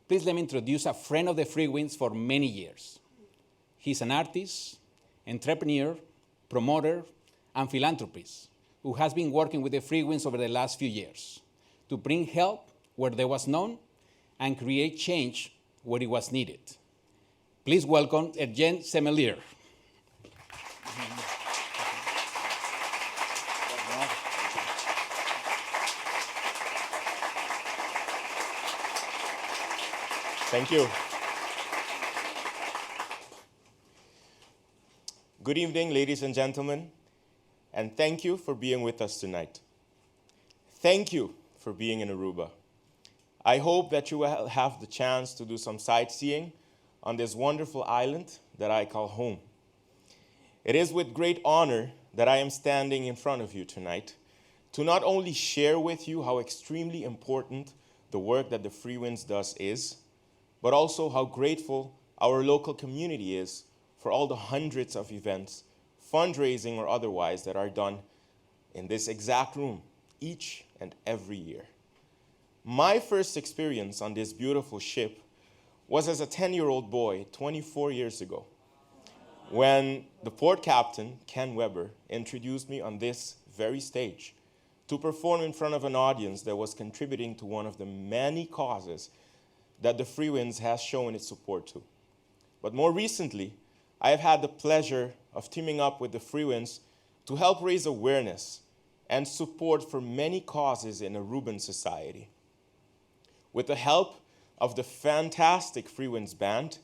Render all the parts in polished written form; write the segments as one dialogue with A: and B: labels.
A: please let me introduce a friend of the Freewinds for many years. He's an artist, entrepreneur, promoter, and philanthropist who has been working with the Freewinds over the last few years to bring help where there was none and create change where it was needed. Please welcome Edjean Semeleer.
B: Thank you. Good evening, ladies and gentlemen, and thank you for being with us tonight. Thank you for being in Aruba. I hope that you will have the chance to do some sightseeing on this wonderful island that I call home. It is with great honor that I am standing in front of you tonight to not only share with you how extremely important the work that the Freewinds does is, but also how grateful our local community is for all the hundreds of events, fundraising or otherwise, that are done in this exact room each and every year. My first experience on this beautiful ship was as a 10-year-old boy 24 years ago, when the port captain, Ken Weber, introduced me on this very stage to perform in front of an audience that was contributing to one of the many causes that the Freewinds has shown its support to. But more recently, I have had the pleasure of teaming up with the Freewinds to help raise awareness and support for many causes in Aruban society. With the help of the fantastic Freewinds band,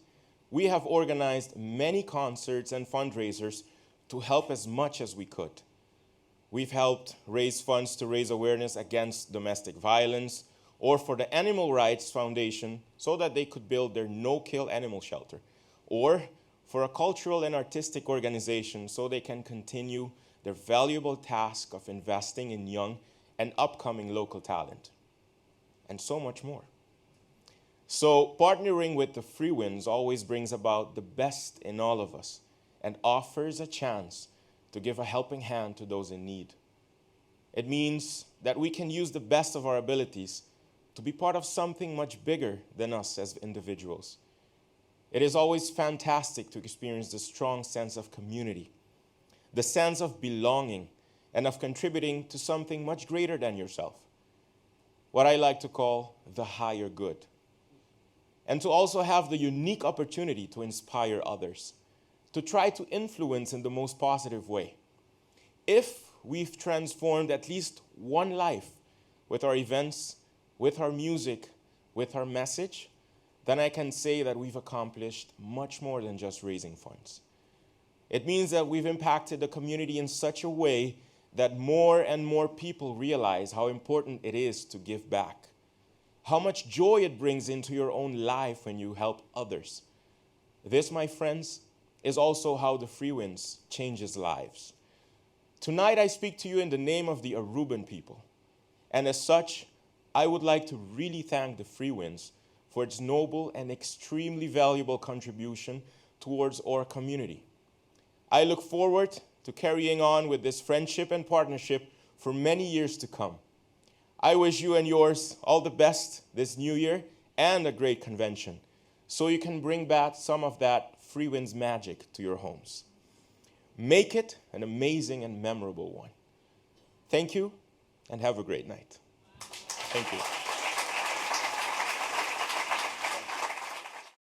B: we have organized many concerts and fundraisers to help as much as we could. We've helped raise funds to raise awareness against domestic violence, or for the Animal Rights Foundation so that they could build their no-kill animal shelter, or for a cultural and artistic organization so they can continue their valuable task of investing in young and upcoming local talent, and so much more. So partnering with the Freewinds always brings about the best in all of us and offers a chance to give a helping hand to those in need. It means that we can use the best of our abilities to be part of something much bigger than us as individuals. It is always fantastic to experience the strong sense of community, the sense of belonging, and of contributing to something much greater than yourself, what I like to call the higher good. And to also have the unique opportunity to inspire others, to try to influence in the most positive way. If we've transformed at least one life with our events, with our music, with our message, then I can say that we've accomplished much more than just raising funds. It means that we've impacted the community in such a way that more and more people realize how important it is to give back, how much joy it brings into your own life when you help others. This, my friends, is also how the Freewinds changes lives. Tonight I speak to you in the name of the Aruban people, and as such, I would like to really thank the Freewinds for its noble and extremely valuable contribution towards our community. I look forward to carrying on with this friendship and partnership for many years to come. I wish you and yours all the best this new year and a great convention, so you can bring back some of that Freewinds magic to your homes. Make it an amazing and memorable one. Thank you, and have a great night. Thank you.